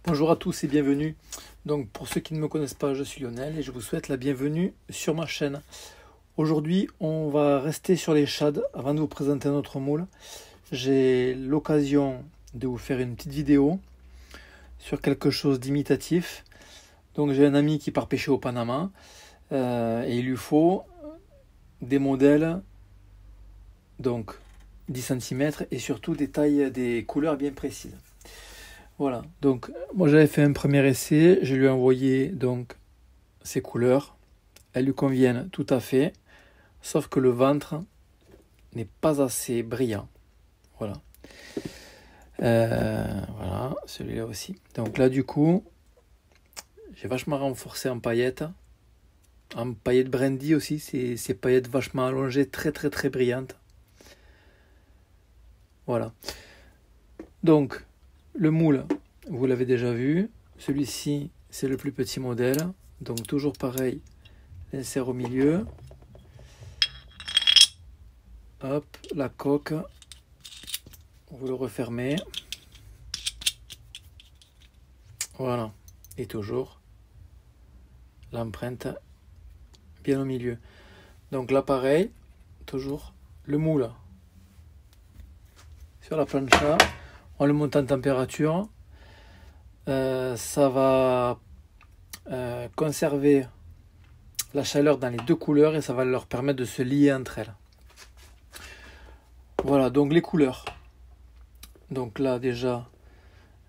Bonjour à tous et bienvenue. Donc pour ceux qui ne me connaissent pas, je suis Lionel et je vous souhaite la bienvenue sur ma chaîne. Aujourd'hui, on va rester sur les shad avant de vous présenter notre moule. J'ai l'occasion de vous faire une petite vidéo sur quelque chose d'imitatif. Donc j'ai un ami qui part pêcher au Panama et il lui faut des modèles donc 10 cm et surtout des tailles, des couleurs bien précises. Voilà, donc moi j'avais fait un premier essai, je lui ai envoyé donc ces couleurs, elles lui conviennent tout à fait, sauf que le ventre n'est pas assez brillant. Voilà, voilà, celui-là aussi. Donc là du coup, j'ai vachement renforcé en paillettes brandy aussi, ces paillettes vachement allongées, très brillantes. Voilà, donc le moule, vous l'avez déjà vu. Celui-ci, c'est le plus petit modèle. Donc toujours pareil, l'insert au milieu. Hop, la coque. Vous le refermez. Voilà. Et toujours l'empreinte bien au milieu. Donc là pareil, toujours le moule sur la plancha. On le monte en température. Ça va conserver la chaleur dans les deux couleurs et ça va leur permettre de se lier entre elles. Voilà, donc les couleurs. Donc là déjà,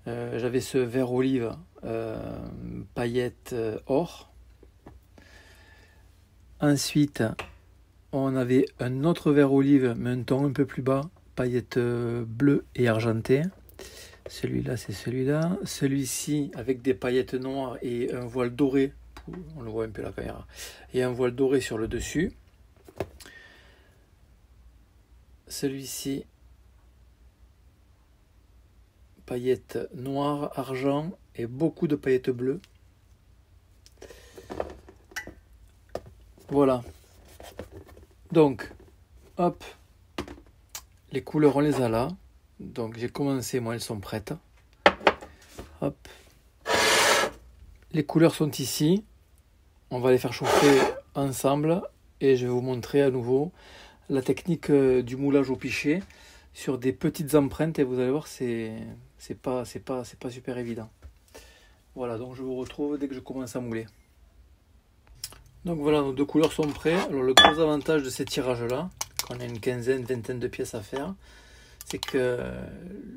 j'avais ce vert olive paillettes or. Ensuite, on avait un autre vert olive, mais un ton un peu plus bas, paillettes bleues et argentées. Celui-là, c'est celui-là. Celui-ci, avec des paillettes noires et un voile doré. On le voit un peu la caméra. Et un voile doré sur le dessus. Celui-ci, paillettes noires, argent et beaucoup de paillettes bleues. Voilà. Donc, hop, les couleurs on les a là. Donc j'ai commencé, moi elles sont prêtes. Hop. Les couleurs sont ici. On va les faire chauffer ensemble et je vais vous montrer à nouveau la technique du moulage au pichet sur des petites empreintes et vous allez voir c'est pas super évident. Voilà, donc je vous retrouve dès que je commence à mouler. Donc voilà, nos deux couleurs sont prêtes. Alors le gros avantage de ces tirages là, quand on a une quinzaine, vingtaine de pièces à faire, c'est que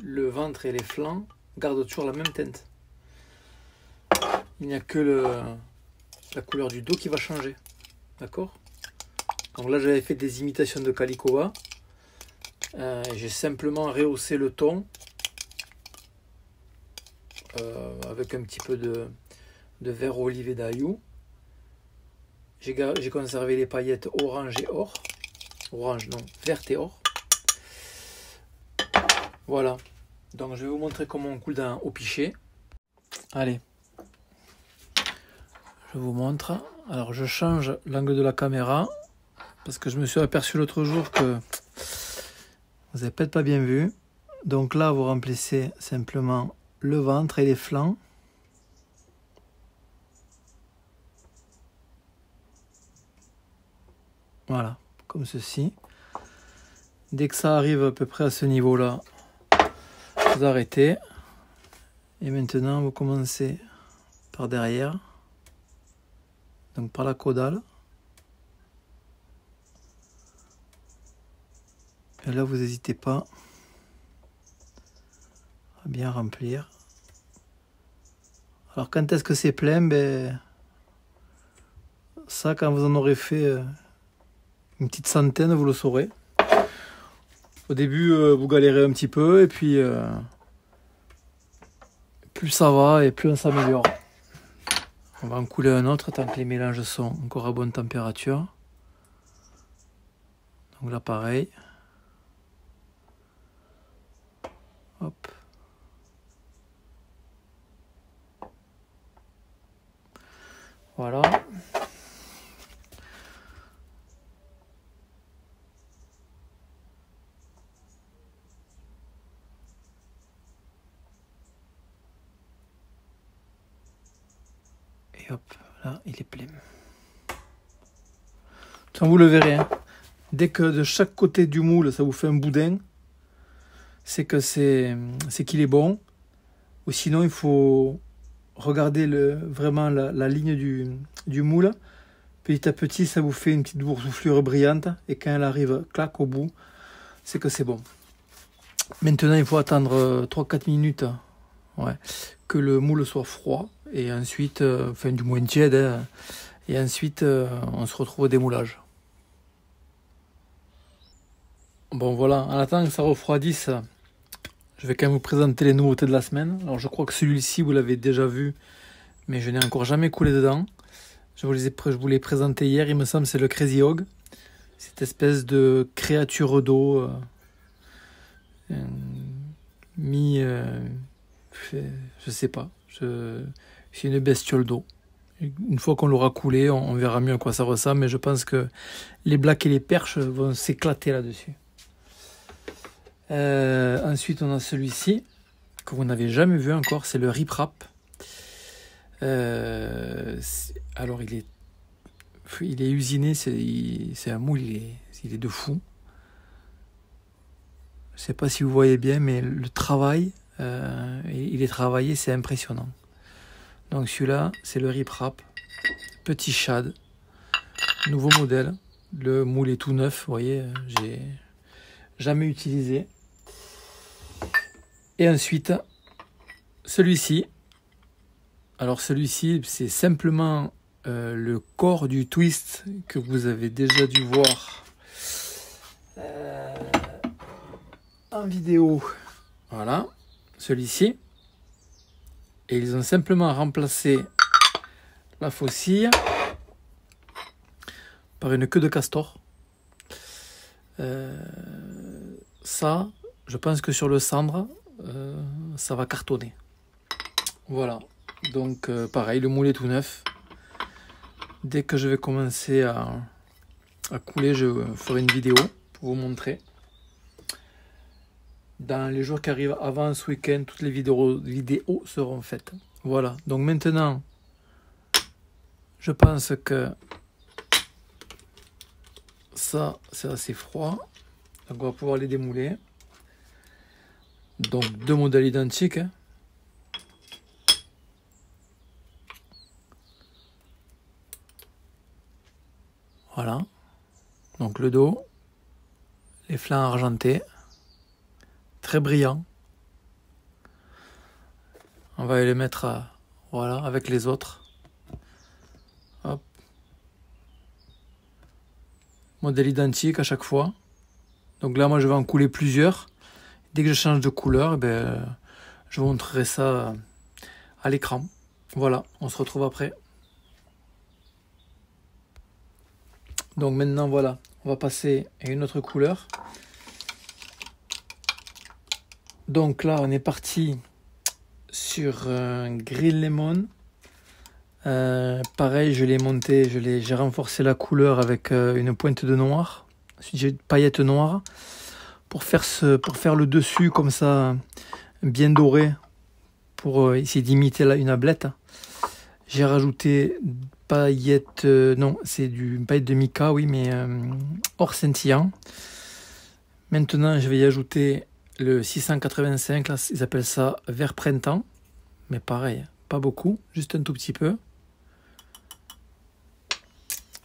le ventre et les flancs gardent toujours la même teinte. Il n'y a que la couleur du dos qui va changer. D'accord? Donc là, j'avais fait des imitations de calico bas. J'ai simplement rehaussé le ton avec un petit peu de vert olive et d'aillou. J'ai conservé les paillettes orange et or. Orange, non, verte et or. Voilà. Donc je vais vous montrer comment on coule au pichet. Allez. Je vous montre. Alors je change l'angle de la caméra parce que je me suis aperçu l'autre jour que vous n'avez peut-être pas bien vu. Donc là vous remplissez simplement le ventre et les flancs. Voilà, comme ceci. Dès que ça arrive à peu près à ce niveau-là, vous arrêtez. Et maintenant vous commencez par derrière. Donc par la caudale. Et là, vous n'hésitez pas à bien remplir. Alors, quand est-ce que c'est plein? Ben, ça, quand vous en aurez fait une petite centaine, vous le saurez. Au début, vous galérez un petit peu, et puis plus ça va, et plus on s'améliore. On va en couler un autre tant que les mélanges sont encore à bonne température. Donc là, pareil. Hop. Voilà. Et hop, là, il est plein. Comme vous le verrez, hein, dès que de chaque côté du moule, ça vous fait un boudin, c'est que c'est qu'il est bon. Ou sinon, il faut regarder vraiment la ligne du moule. Petit à petit, ça vous fait une petite boursouflure brillante. Et quand elle arrive, clac, au bout, c'est que c'est bon. Maintenant, il faut attendre 3-4 minutes que le moule soit froid. Et ensuite, enfin du moins tiède. Hein, et ensuite, on se retrouve au démoulage. Bon voilà, en attendant que ça refroidisse, je vais quand même vous présenter les nouveautés de la semaine. Alors je crois que celui-ci, vous l'avez déjà vu, mais je n'ai encore jamais coulé dedans. Je vous l'ai présenté hier, il me semble, c'est le Crazy Hog. Cette espèce de créature d'eau, je sais pas, c'est une bestiole d'eau. Une fois qu'on l'aura coulé, on verra mieux à quoi ça ressemble, mais je pense que les blacs et les perches vont s'éclater là-dessus. Ensuite, on a celui-ci, que vous n'avez jamais vu encore, c'est le Rip Rap. Alors, il est usiné, c'est un moule, il est de fou. Je ne sais pas si vous voyez bien, mais le travail, il est travaillé, c'est impressionnant. Donc celui-là, c'est le Rip Rap, petit shad, nouveau modèle. Le moule est tout neuf, vous voyez, j'ai jamais utilisé. Et ensuite, celui-ci. Alors celui-ci, c'est simplement le corps du twist que vous avez déjà dû voir en vidéo. Voilà, celui-ci. Et ils ont simplement remplacé la faucille par une queue de castor. Ça, je pense que sur le cendre, ça va cartonner. Voilà. Donc pareil, le moule est tout neuf. Dès que je vais commencer à couler, je ferai une vidéo pour vous montrer. Dans les jours qui arrivent avant ce week-end, toutes les vidéos seront faites. Voilà, donc maintenant, je pense que ça, c'est assez froid. Donc on va pouvoir les démouler. Donc deux modèles identiques. Hein. Voilà. Donc le dos, les flancs argentés. Très brillant. On va les mettre voilà, avec les autres. Hop. Modèle identique à chaque fois. Donc là, moi, je vais en couler plusieurs. Dès que je change de couleur, je vous montrerai ça à l'écran. Voilà, on se retrouve après. Donc maintenant, voilà, on va passer à une autre couleur. Donc là, on est parti sur un Green Lemon. Pareil, je l'ai monté, j'ai renforcé la couleur avec une pointe de noir. Ensuite, j'ai une paillette noire pour faire le dessus comme ça, bien doré, pour essayer d'imiter une ablette. J'ai rajouté paillette, non, c'est une paillette de mica, oui, mais hors scintillant. Maintenant, je vais y ajouter le 685, là, ils appellent ça vert printemps. Mais pareil, pas beaucoup, juste un tout petit peu.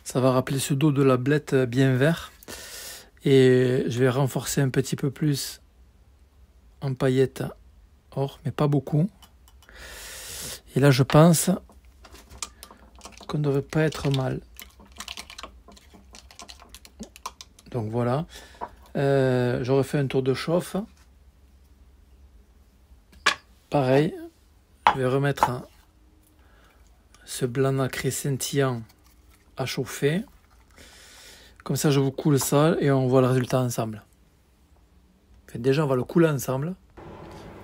Ça va rappeler ce dos de la blette bien vert. Et je vais renforcer un petit peu plus en paillettes or, mais pas beaucoup. Et là, je pense qu'on ne devrait pas être mal. Donc voilà. J'aurais fait un tour de chauffe. Pareil, je vais remettre ce blanc nacré scintillant à chauffer. Comme ça, je vous coule ça et on voit le résultat ensemble. Enfin, déjà, on va le couler ensemble.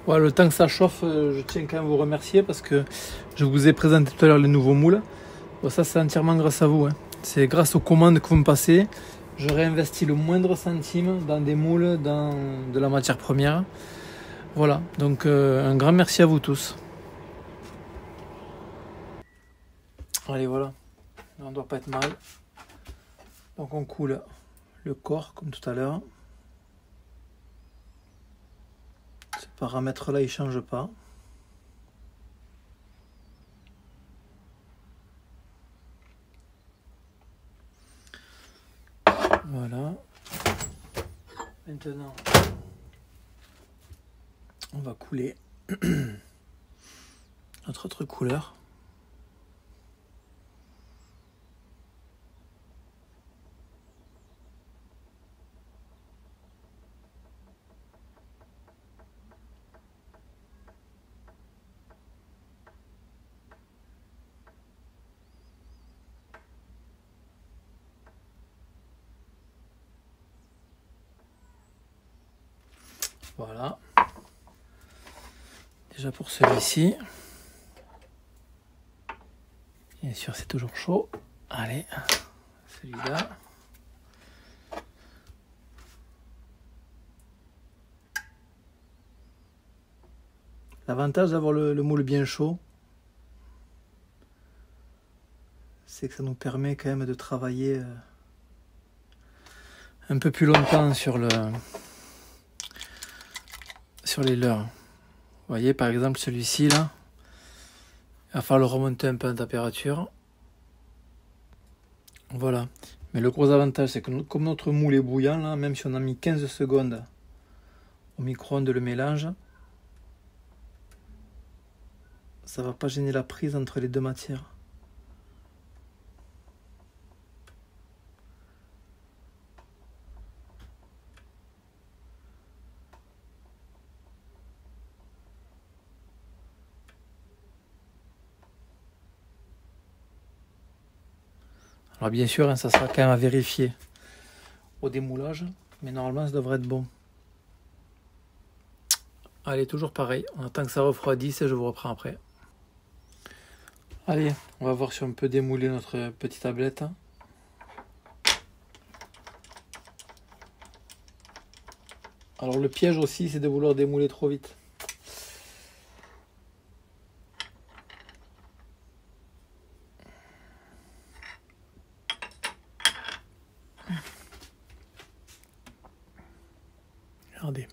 Voilà, le temps que ça chauffe, je tiens quand même à vous remercier parce que je vous ai présenté tout à l'heure les nouveaux moules. Bon, ça, c'est entièrement grâce à vous. Hein. C'est grâce aux commandes que vous me passez. Je réinvestis le moindre centime dans des moules, dans de la matière première. Voilà, donc un grand merci à vous tous. Allez, voilà. On ne doit pas être mal. Donc on coule le corps comme tout à l'heure. Ce paramètre-là, il ne change pas. Voilà. Maintenant, on va couler notre autre couleur. Voilà. Déjà pour celui-ci. Bien sûr, c'est toujours chaud. Allez, celui-là. L'avantage d'avoir le moule bien chaud, c'est que ça nous permet quand même de travailler un peu plus longtemps sur les leurres. Vous voyez, par exemple, celui-ci, là, il va falloir le remonter un peu en température. Voilà. Mais le gros avantage, c'est que comme notre moule est bouillant, là, même si on a mis 15 secondes au micro-ondes le mélange, ça ne va pas gêner la prise entre les deux matières. Alors bien sûr, hein, ça sera quand même à vérifier au démoulage, mais normalement ça devrait être bon. Allez, toujours pareil, on attend que ça refroidisse et je vous reprends après. Allez, on va voir si on peut démouler notre petite tablette. Alors le piège aussi, c'est de vouloir démouler trop vite. Regardez.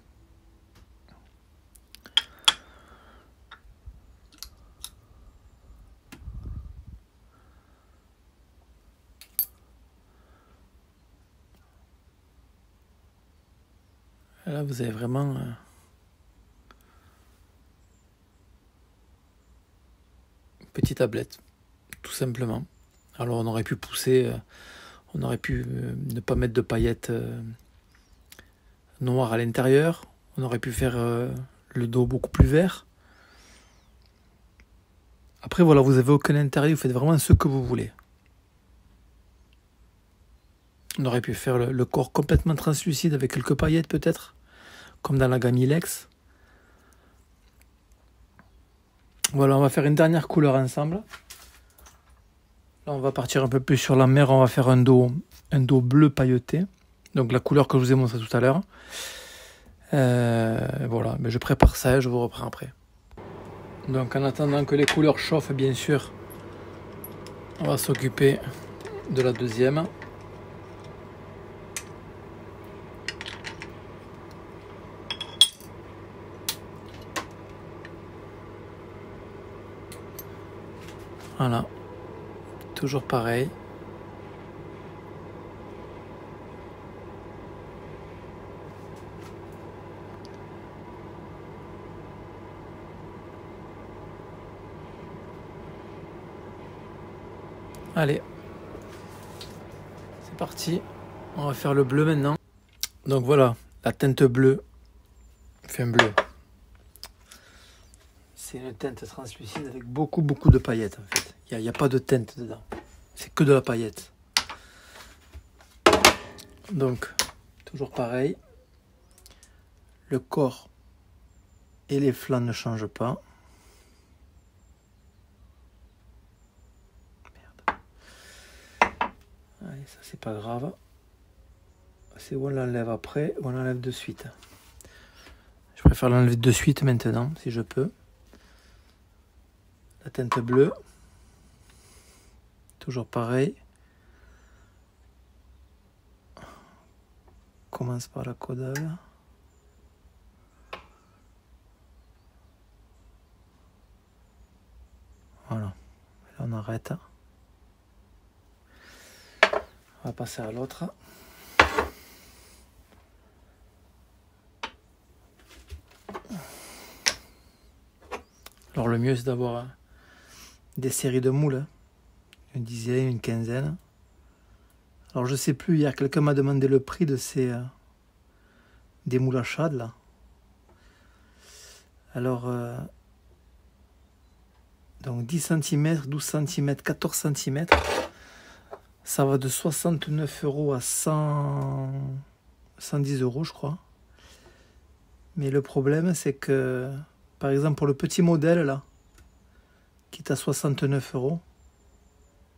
Là, vous avez vraiment une petite tablette, tout simplement. Alors, on aurait pu pousser, on aurait pu ne pas mettre de paillettes noires à l'intérieur. On aurait pu faire le dos beaucoup plus vert. Après, voilà, vous n'avez aucun intérêt, vous faites vraiment ce que vous voulez. On aurait pu faire le corps complètement translucide avec quelques paillettes peut-être, comme dans la gamme Ilex. Voilà, on va faire une dernière couleur ensemble. Là, on va partir un peu plus sur la mer, on va faire un dos bleu pailleté. Donc la couleur que je vous ai montré tout à l'heure. Voilà, mais je prépare ça et je vous reprends après. Donc en attendant que les couleurs chauffent, bien sûr, on va s'occuper de la deuxième. Voilà, toujours pareil. Allez, c'est parti. On va faire le bleu maintenant. Donc voilà, la teinte bleue, enfin bleu. C'est une teinte translucide avec beaucoup de paillettes en fait. Il n'y a pas de teinte dedans. C'est que de la paillette. Donc, toujours pareil. Le corps et les flancs ne changent pas. Merde. Allez, ça c'est pas grave. C'est où on l'enlève après ou on l'enlève de suite. Je préfère l'enlever de suite maintenant, si je peux. La teinte bleue. toujours pareil. On commence par la caudale. Voilà, là on arrête. On va passer à l'autre. Alors le mieux c'est d'avoir des séries de moules, une dizaine, une quinzaine. Alors je sais plus, hier quelqu'un m'a demandé le prix de ces des moules à shad là. Alors donc 10 cm, 12 cm, 14 cm, ça va de 69 € à 110 € je crois. Mais le problème c'est que, par exemple pour le petit modèle là, qui est à 69 €,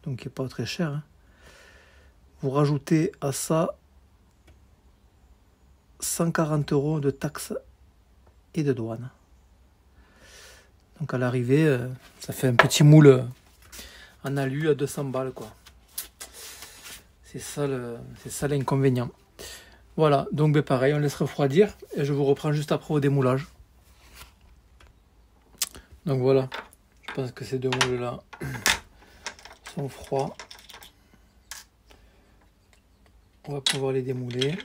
donc qui n'est pas très cher, hein, vous rajoutez à ça 140 € de taxes et de douane. Donc à l'arrivée, ça fait un petit moule en alu à 200 balles quoi. C'est ça l'inconvénient. Voilà, donc ben pareil, on laisse refroidir et je vous reprends juste après au démoulage. Donc voilà, je pense que ces deux moules là sont froids. On va pouvoir les démouler.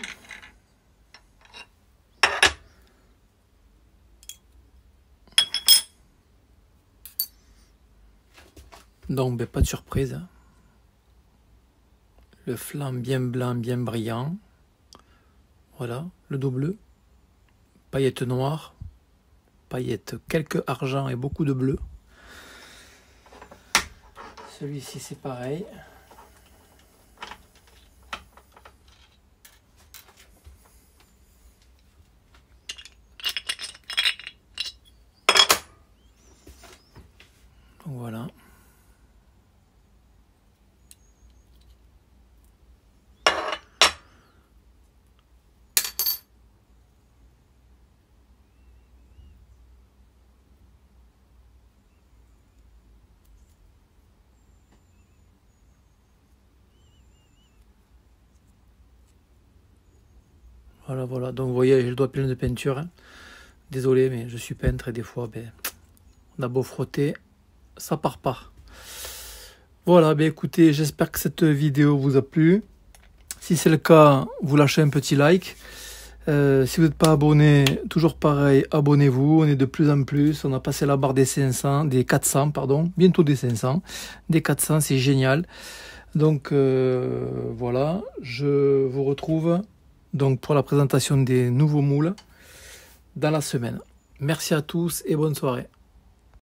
Donc ben, pas de surprise. Le flanc bien blanc, bien brillant. Voilà, le dos bleu. Paillettes noires. Paillettes quelques argent et beaucoup de bleu. Celui-ci c'est pareil. Donc voilà. Voilà, donc vous voyez, j'ai le doigt plein de peinture. Hein. Désolé, mais je suis peintre et des fois, ben, on a beau frotter, ça part pas. Voilà, ben écoutez, j'espère que cette vidéo vous a plu. Si c'est le cas, vous lâchez un petit like. Si vous n'êtes pas abonné, toujours pareil, abonnez-vous. On est de plus en plus. On a passé la barre des 500, des 400, pardon, bientôt des 500. Des 400, c'est génial. Donc voilà, je vous retrouve donc pour la présentation des nouveaux moules dans la semaine. Merci à tous et bonne soirée.